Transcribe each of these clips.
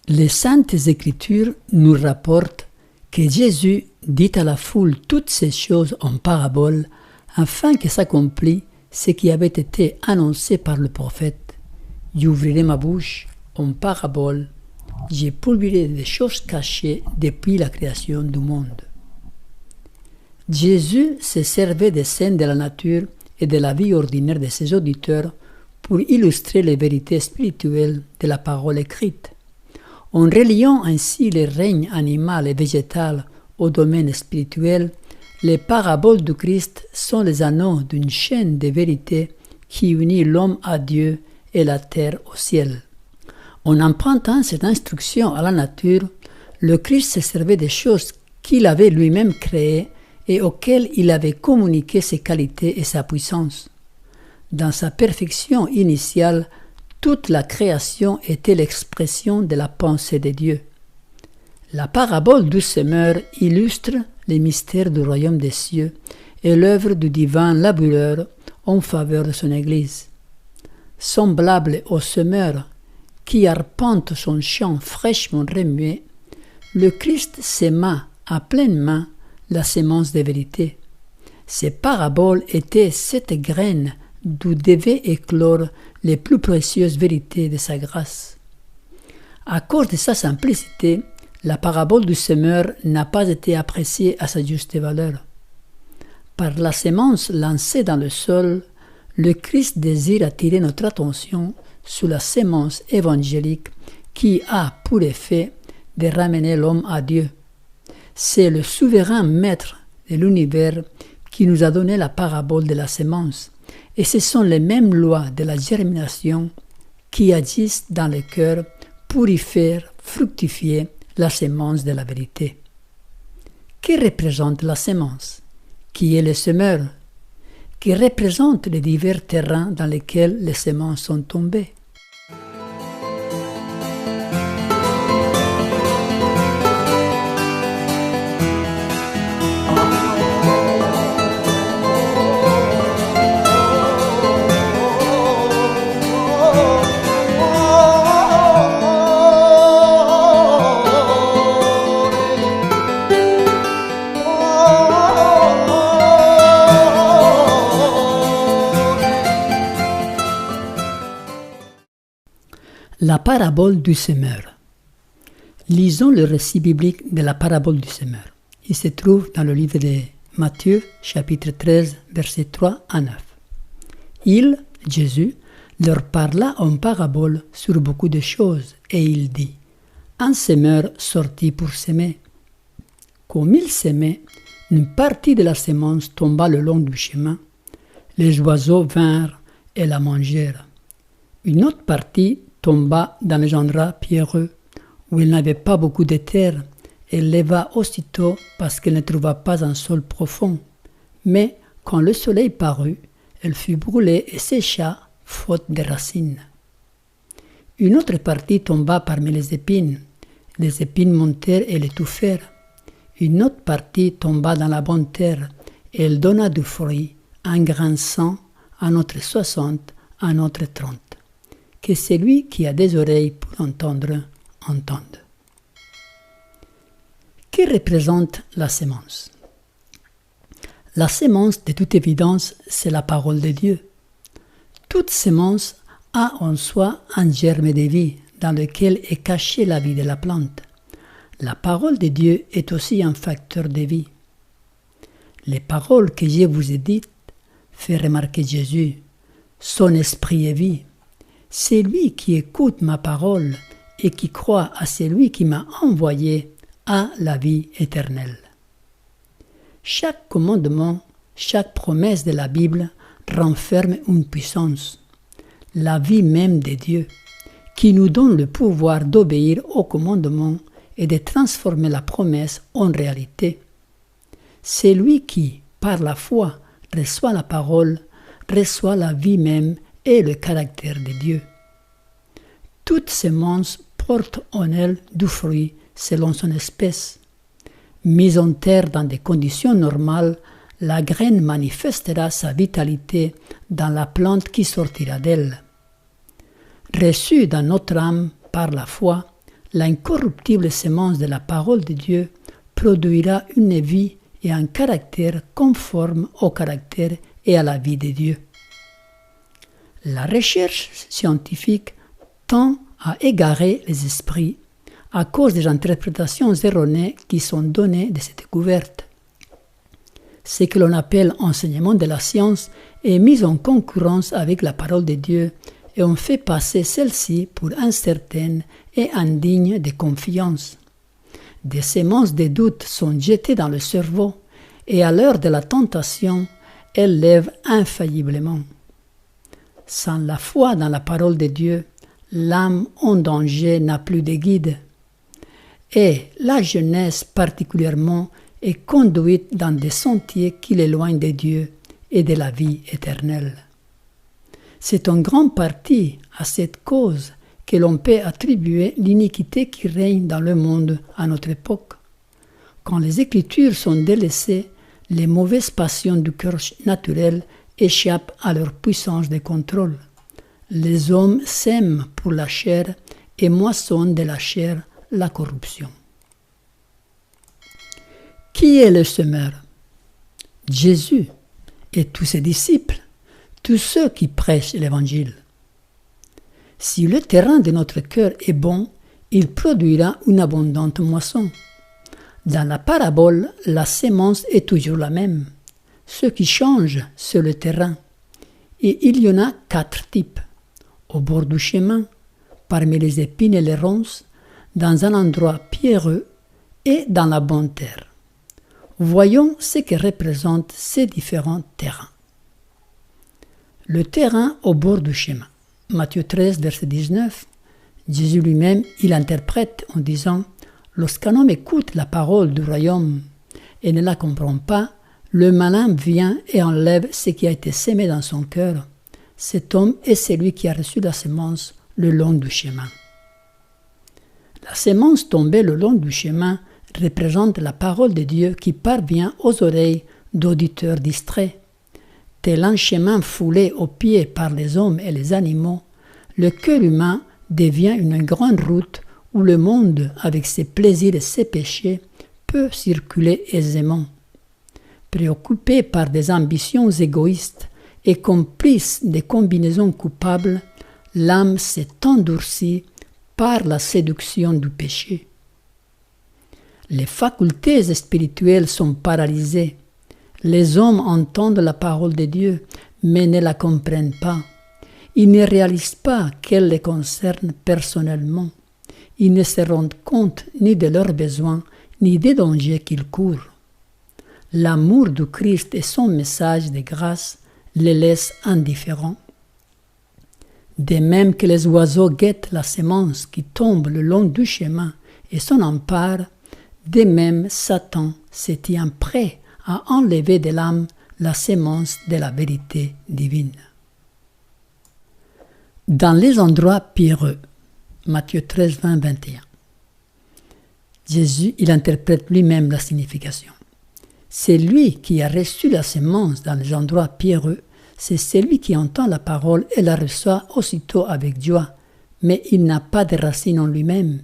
Les Saintes Écritures nous rapportent que Jésus dit à la foule toutes ces choses en parabole afin que s'accomplisse ce qui avait été annoncé par le prophète. « J'ouvrirai ma bouche en parabole, je publierai des choses cachées depuis la création du monde. » Jésus se servait des scènes de la nature et de la vie ordinaire de ses auditeurs pour illustrer les vérités spirituelles de la parole écrite. En reliant ainsi les règnes animal et végétal au domaine spirituel, les paraboles du Christ sont les anneaux d'une chaîne de vérité qui unit l'homme à Dieu et la terre au ciel. En empruntant cette instruction à la nature, le Christ se servait des choses qu'il avait lui-même créées et auxquelles il avait communiqué ses qualités et sa puissance. Dans sa perfection initiale, toute la création était l'expression de la pensée de Dieu. La parabole du semeur illustre les mystères du royaume des cieux et l'œuvre du divin laboureur en faveur de son Église. Semblable au semeur qui arpente son champ fraîchement remué, le Christ sema à pleine main la sémence de vérité. Ces paraboles étaient cette graine d'où devaient éclore les plus précieuses vérités de sa grâce. À cause de sa simplicité, la parabole du semeur n'a pas été appréciée à sa juste valeur. Par la sémence lancée dans le sol, le Christ désire attirer notre attention sur la sémence évangélique qui a pour effet de ramener l'homme à Dieu. C'est le souverain maître de l'univers qui nous a donné la parabole de la sémence, et ce sont les mêmes lois de la germination qui agissent dans le cœur pour y faire fructifier la sémence de la vérité. Que représente la sémence? Qui est le semeur? Qui représente les divers terrains dans lesquels les semences sont tombées? La parabole du semeur. Lisons le récit biblique de la parabole du semeur. Il se trouve dans le livre de Matthieu, chapitre 13, versets 3 à 9. Il, Jésus, leur parla en parabole sur beaucoup de choses, et il dit: un semeur sortit pour s'aimer. Comme il s'aimait, une partie de la semence tomba le long du chemin. Les oiseaux vinrent et la mangèrent. Une autre partie tomba dans les endroits pierreux, où il n'avait pas beaucoup de terre, et leva aussitôt parce qu'elle ne trouva pas un sol profond. Mais quand le soleil parut, elle fut brûlée et sécha, faute de racines. Une autre partie tomba parmi les épines. Les épines montèrent et l'étouffèrent. Une autre partie tomba dans la bonne terre, et elle donna du fruit, un grain 100, un autre 60, un autre 30. Que celui qui a des oreilles pour entendre, entende. Que représente la sémence? La sémence, de toute évidence, c'est la parole de Dieu. Toute sémence a en soi un germe de vie dans lequel est cachée la vie de la plante. La parole de Dieu est aussi un facteur de vie. Les paroles que je vous ai dites, fait remarquer Jésus, son esprit est vie. Celui qui écoute ma parole et qui croit à celui qui m'a envoyé a la vie éternelle. Chaque commandement, chaque promesse de la Bible renferme une puissance, la vie même de Dieu, qui nous donne le pouvoir d'obéir au commandement et de transformer la promesse en réalité. Celui qui, par la foi, reçoit la parole, reçoit la vie même et le caractère de Dieu. Toute sémence porte en elle du fruit selon son espèce. Mise en terre dans des conditions normales, la graine manifestera sa vitalité dans la plante qui sortira d'elle. Reçue dans notre âme par la foi, l'incorruptible sémence de la parole de Dieu produira une vie et un caractère conforme au caractère et à la vie de Dieu. La recherche scientifique tend à égarer les esprits à cause des interprétations erronées qui sont données de cette découverte. Ce que l'on appelle enseignement de la science est mis en concurrence avec la parole de Dieu et on fait passer celle-ci pour incertaine et indigne de confiance. Des semences de doute sont jetées dans le cerveau et à l'heure de la tentation, elles lèvent infailliblement. Sans la foi dans la parole de Dieu, l'âme en danger n'a plus de guide. Et la jeunesse particulièrement est conduite dans des sentiers qui l'éloignent de Dieu et de la vie éternelle. C'est en grande partie à cette cause que l'on peut attribuer l'iniquité qui règne dans le monde à notre époque. Quand les Écritures sont délaissées, les mauvaises passions du cœur naturel échappent à leur puissance de contrôle. Les hommes sèment pour la chair et moissonnent de la chair la corruption. Qui est le semeur? Jésus et tous ses disciples, tous ceux qui prêchent l'Évangile. Si le terrain de notre cœur est bon, il produira une abondante moisson. Dans la parabole, la sémence est toujours la même. Ce qui change, c'est le terrain. Et il y en a 4 types. Au bord du chemin, parmi les épines et les ronces, dans un endroit pierreux et dans la bonne terre. Voyons ce que représentent ces différents terrains. Le terrain au bord du chemin. Matthieu 13, verset 19. Jésus lui-même, il interprète en disant « Lorsqu'un homme écoute la parole du royaume et ne la comprend pas, le malin vient et enlève ce qui a été sémé dans son cœur. Cet homme est celui qui a reçu la sémence le long du chemin. » La sémence tombée le long du chemin représente la parole de Dieu qui parvient aux oreilles d'auditeurs distraits. Tel un chemin foulé aux pieds par les hommes et les animaux, le cœur humain devient une grande route où le monde, avec ses plaisirs et ses péchés, peut circuler aisément. Préoccupé par des ambitions égoïstes et complice des combinaisons coupables, l'âme s'est endurcie par la séduction du péché. Les facultés spirituelles sont paralysées. Les hommes entendent la parole de Dieu, mais ne la comprennent pas. Ils ne réalisent pas qu'elle les concerne personnellement. Ils ne se rendent compte ni de leurs besoins, ni des dangers qu'ils courent. L'amour du Christ et son message de grâce les laissent indifférents. De même que les oiseaux guettent la sémence qui tombe le long du chemin et s'en emparent, de même Satan se tient prêt à enlever de l'âme la sémence de la vérité divine. Dans les endroits pierreux, Matthieu 13, 20, 21. Jésus, il interprète lui-même la signification. C'est lui qui a reçu la sémence dans les endroits pierreux, c'est celui qui entend la parole et la reçoit aussitôt avec joie, mais il n'a pas de racine en lui-même.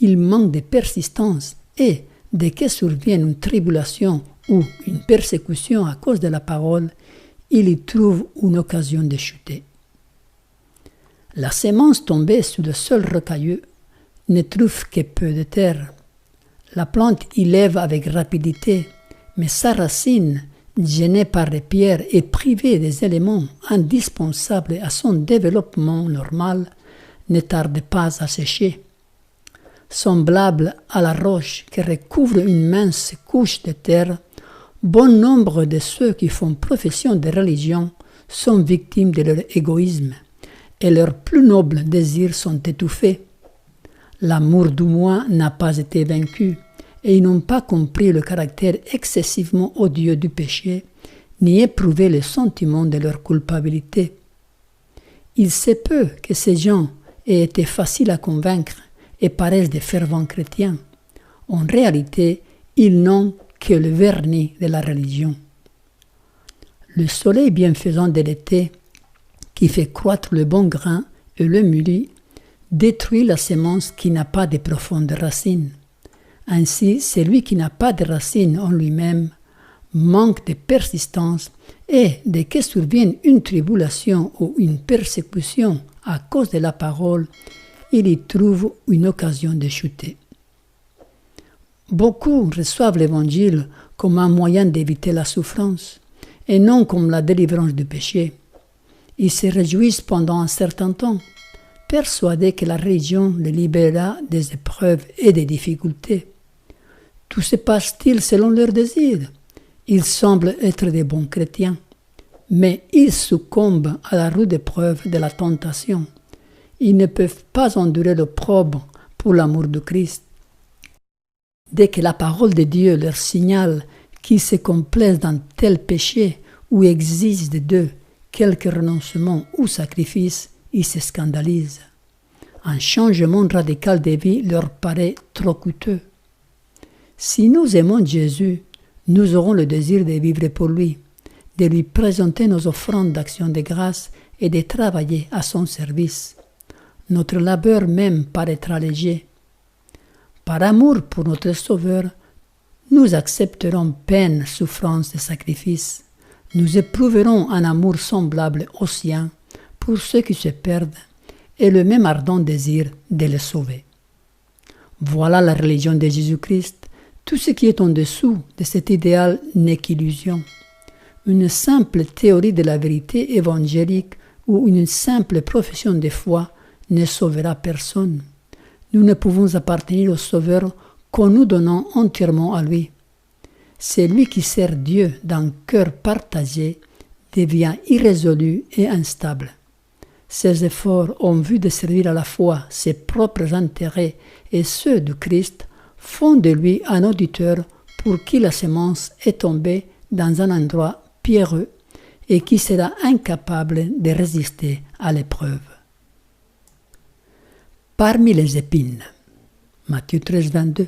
Il manque de persistance et, dès que survienne une tribulation ou une persécution à cause de la parole, il y trouve une occasion de chuter. La sémence tombée sur le sol rocailleux ne trouve que peu de terre. La plante y lève avec rapidité, mais sa racine, gênée par les pierres et privée des éléments indispensables à son développement normal, ne tarde pas à sécher. Semblable à la roche qui recouvre une mince couche de terre, bon nombre de ceux qui font profession de religion sont victimes de leur égoïsme et leurs plus nobles désirs sont étouffés. L'amour du moi n'a pas été vaincu et ils n'ont pas compris le caractère excessivement odieux du péché, ni éprouvé le sentiment de leur culpabilité. Il se peut que ces gens aient été faciles à convaincre et paraissent des fervents chrétiens. En réalité, ils n'ont que le vernis de la religion. Le soleil bienfaisant de l'été, qui fait croître le bon grain et le mûrit, détruit la semence qui n'a pas de profondes racines. Ainsi, celui qui n'a pas de racines en lui-même manque de persistance et dès que survienne une tribulation ou une persécution à cause de la parole, il y trouve une occasion de chuter. Beaucoup reçoivent l'Évangile comme un moyen d'éviter la souffrance et non comme la délivrance du péché. Ils se réjouissent pendant un certain temps, persuadés que la religion les libérera des épreuves et des difficultés. Tout se passe-t-il selon leurs désirs? Ils semblent être des bons chrétiens, mais ils succombent à la rude épreuve de la tentation. Ils ne peuvent pas endurer l'opprobre pour l'amour de Christ. Dès que la parole de Dieu leur signale qu'ils se complaisent dans tel péché ou exige d'eux quelque renoncement ou sacrifice, ils se scandalisent. Un changement radical de vie leur paraît trop coûteux. Si nous aimons Jésus, nous aurons le désir de vivre pour lui, de lui présenter nos offrandes d'action de grâce et de travailler à son service. Notre labeur même paraîtra léger. Par amour pour notre Sauveur, nous accepterons peine, souffrance et sacrifice. Nous éprouverons un amour semblable au sien pour ceux qui se perdent et le même ardent désir de les sauver. Voilà la religion de Jésus-Christ. Tout ce qui est en dessous de cet idéal n'est qu'illusion. Une simple théorie de la vérité évangélique ou une simple profession de foi ne sauvera personne. Nous ne pouvons appartenir au Sauveur qu'en nous donnant entièrement à lui. Celui qui sert Dieu d'un cœur partagé devient irrésolu et instable. Ses efforts en vue de servir à la fois ses propres intérêts et ceux du Christ font de lui un auditeur pour qui la semence est tombée dans un endroit pierreux et qui sera incapable de résister à l'épreuve. Parmi les épines. Matthieu 13, 22.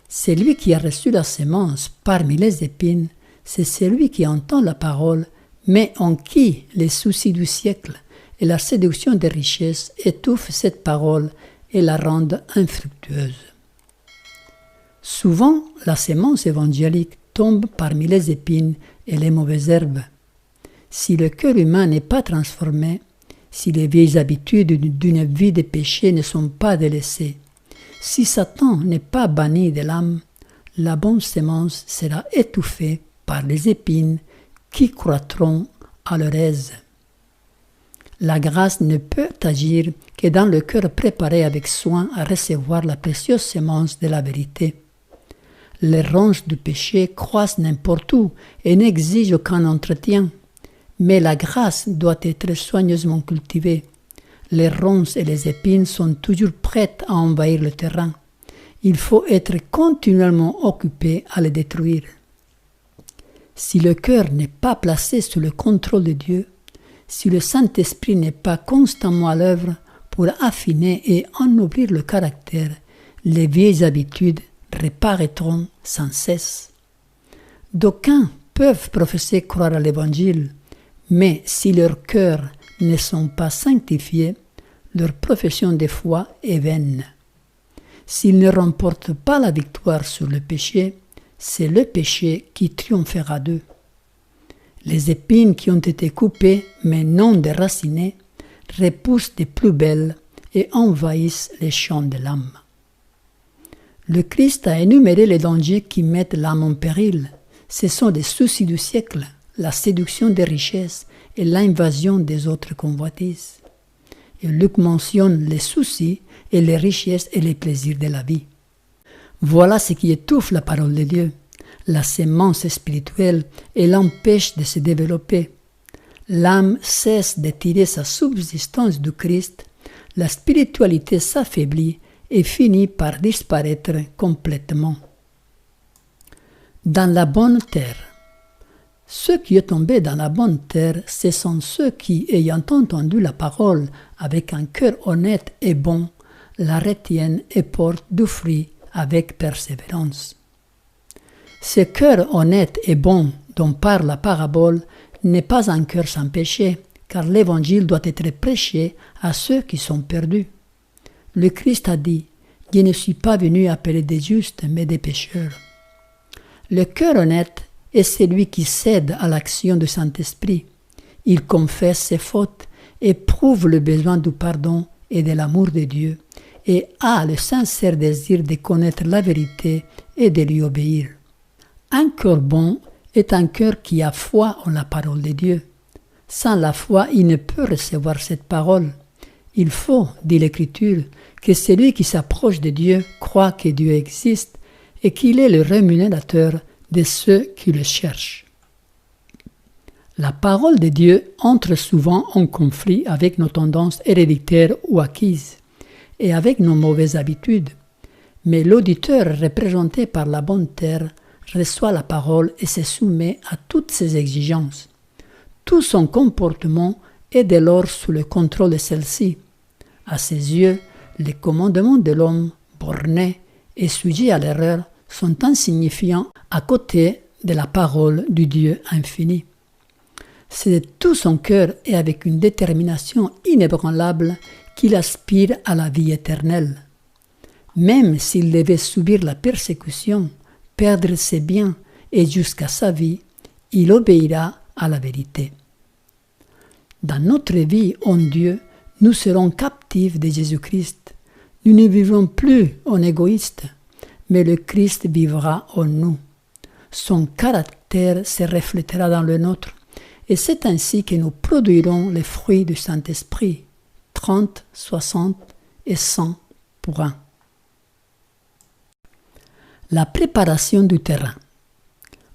Celui qui a reçu la semence parmi les épines, c'est celui qui entend la parole, mais en qui les soucis du siècle et la séduction des richesses étouffent cette parole et la rendent infructueuse. Souvent, la semence évangélique tombe parmi les épines et les mauvaises herbes. Si le cœur humain n'est pas transformé, si les vieilles habitudes d'une vie de péché ne sont pas délaissées, si Satan n'est pas banni de l'âme, la bonne semence sera étouffée par les épines qui croîtront à leur aise. La grâce ne peut agir que dans le cœur préparé avec soin à recevoir la précieuse semence de la vérité. Les ronces du péché croissent n'importe où et n'exigent aucun entretien. Mais la grâce doit être soigneusement cultivée. Les ronces et les épines sont toujours prêtes à envahir le terrain. Il faut être continuellement occupé à les détruire. Si le cœur n'est pas placé sous le contrôle de Dieu, si le Saint-Esprit n'est pas constamment à l'œuvre pour affiner et ennoblir le caractère, les vieilles habitudes reparaîtront sans cesse. D'aucuns peuvent professer croire à l'Évangile, mais si leurs cœurs ne sont pas sanctifiés, leur profession de foi est vaine. S'ils ne remportent pas la victoire sur le péché, c'est le péché qui triomphera d'eux. Les épines qui ont été coupées mais non déracinées repoussent des plus belles et envahissent les champs de l'âme. Le Christ a énuméré les dangers qui mettent l'âme en péril. Ce sont des soucis du siècle, la séduction des richesses et l'invasion des autres convoitises. Et Luc mentionne les soucis et les richesses et les plaisirs de la vie. Voilà ce qui étouffe la parole de Dieu, la sémence spirituelle, et l'empêche de se développer. L'âme cesse de tirer sa subsistance du Christ, la spiritualité s'affaiblit et finit par disparaître complètement. Dans la bonne terre. Ceux qui sont tombés dans la bonne terre, ce sont ceux qui, ayant entendu la parole avec un cœur honnête et bon, la retiennent et portent du fruit avec persévérance. Ce cœur honnête et bon dont parle la parabole n'est pas un cœur sans péché, car l'évangile doit être prêché à ceux qui sont perdus. Le Christ a dit « Je ne suis pas venu appeler des justes, mais des pécheurs ». Le cœur honnête est celui qui cède à l'action du Saint-Esprit. Il confesse ses fautes, éprouve le besoin du pardon et de l'amour de Dieu, et a le sincère désir de connaître la vérité et de lui obéir. Un cœur bon est un cœur qui a foi en la parole de Dieu. Sans la foi, il ne peut recevoir cette parole. Il faut, dit l'Écriture, que celui qui s'approche de Dieu croit que Dieu existe et qu'il est le rémunérateur de ceux qui le cherchent. La parole de Dieu entre souvent en conflit avec nos tendances héréditaires ou acquises et avec nos mauvaises habitudes, mais l'auditeur représenté par la bonne terre reçoit la parole et se soumet à toutes ses exigences. Tout son comportement est dès lors sous le contrôle de celle-ci. À ses yeux, les commandements de l'homme, bornés et sujets à l'erreur, sont insignifiants à côté de la parole du Dieu infini. C'est de tout son cœur et avec une détermination inébranlable qu'il aspire à la vie éternelle. Même s'il devait subir la persécution, perdre ses biens et jusqu'à sa vie, il obéira à la vérité. Dans notre vie en Dieu, nous serons captifs de Jésus-Christ. Nous ne vivrons plus en égoïstes, mais le Christ vivra en nous. Son caractère se reflétera dans le nôtre, et c'est ainsi que nous produirons les fruits du Saint-Esprit, 30, 60 et 100 pour un. La préparation du terrain.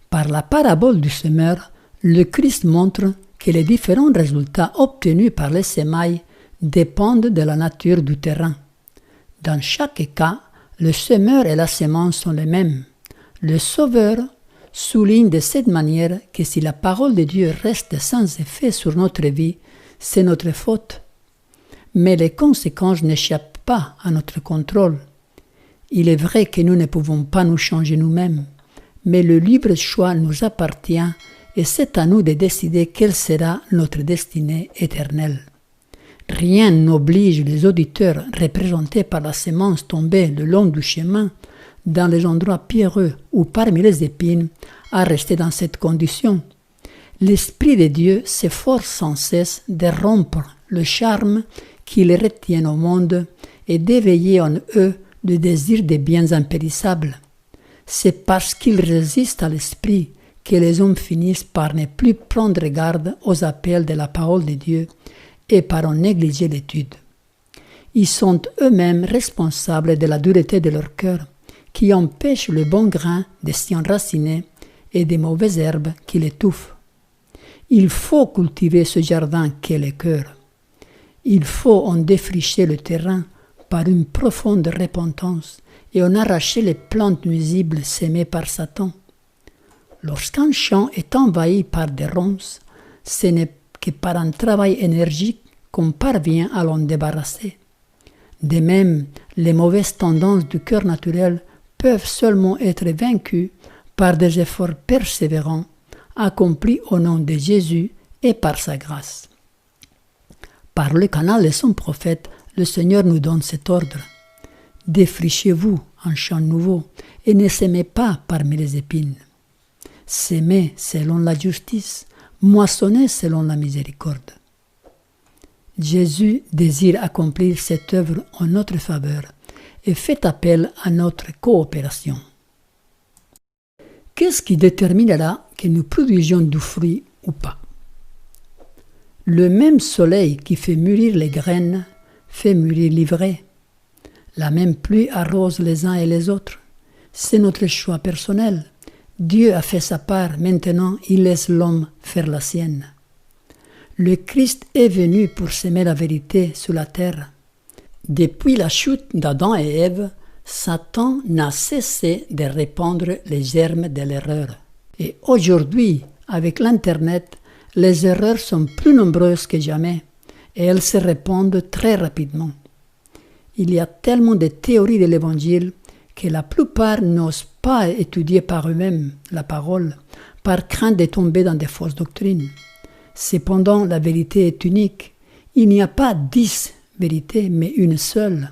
Par la parabole du semeur, le Christ montre que les différents résultats obtenus par les semailles dépendent de la nature du terrain. Dans chaque cas, le semeur et la semence sont les mêmes. Le Sauveur souligne de cette manière que si la parole de Dieu reste sans effet sur notre vie, c'est notre faute. Mais les conséquences n'échappent pas à notre contrôle. Il est vrai que nous ne pouvons pas nous changer nous-mêmes, mais le libre choix nous appartient et c'est à nous de décider quelle sera notre destinée éternelle. Rien n'oblige les auditeurs représentés par la semence tombée le long du chemin, dans les endroits pierreux ou parmi les épines, à rester dans cette condition. L'Esprit de Dieu s'efforce sans cesse de rompre le charme qui les retient au monde et d'éveiller en eux le désir des biens impérissables. C'est parce qu'ils résistent à l'Esprit que les hommes finissent par ne plus prendre garde aux appels de la parole de Dieu et par en négliger l'étude. Ils sont eux-mêmes responsables de la dureté de leur cœur, qui empêche le bon grain de s'y enraciner et des mauvaises herbes qui l'étouffent. Il faut cultiver ce jardin qu'est le cœur. Il faut en défricher le terrain par une profonde repentance et en arracher les plantes nuisibles sémées par Satan. Lorsqu'un champ est envahi par des ronces, ce n'est que par un travail énergique qu'on parvient à l'en débarrasser. De même, les mauvaises tendances du cœur naturel peuvent seulement être vaincues par des efforts persévérants accomplis au nom de Jésus et par sa grâce. Par le canal de son prophète, le Seigneur nous donne cet ordre. Défrichez-vous un champ nouveau et ne sémez pas parmi les épines. Sémez selon la justice, moissonnez selon la miséricorde. Jésus désire accomplir cette œuvre en notre faveur et fait appel à notre coopération. Qu'est-ce qui déterminera que nous produisions du fruit ou pas? Le même soleil qui fait mûrir les graines fait mûrir l'ivraie. La même pluie arrose les uns et les autres. C'est notre choix personnel. Dieu a fait sa part, maintenant il laisse l'homme faire la sienne. Le Christ est venu pour semer la vérité sur la terre. Depuis la chute d'Adam et Ève, Satan n'a cessé de répandre les germes de l'erreur. Et aujourd'hui, avec l'Internet, les erreurs sont plus nombreuses que jamais et elles se répandent très rapidement. Il y a tellement de théories de l'Évangile que la plupart n'osent pas étudier par eux-mêmes la parole, par crainte de tomber dans des fausses doctrines. Cependant, la vérité est unique. Il n'y a pas 10 vérités, mais une seule.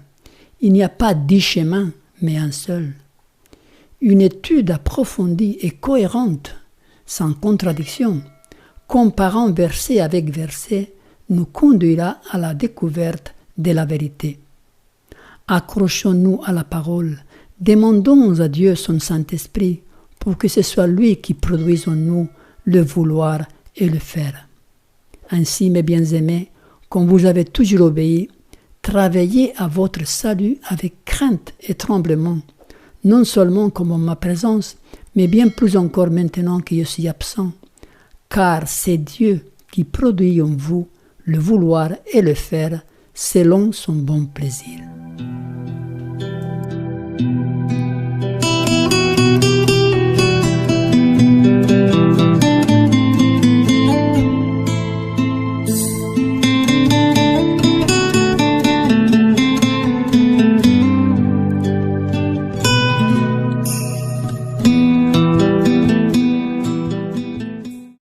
Il n'y a pas 10 chemins, mais un seul. Une étude approfondie et cohérente, sans contradiction, comparant verset avec verset, nous conduira à la découverte de la vérité. Accrochons-nous à la parole, demandons à Dieu son Saint-Esprit pour que ce soit lui qui produise en nous le vouloir et le faire. Ainsi, mes bien-aimés, comme vous avez toujours obéi, travaillez à votre salut avec crainte et tremblement, non seulement comme en ma présence, mais bien plus encore maintenant que je suis absent, car c'est Dieu qui produit en vous le vouloir et le faire selon son bon plaisir.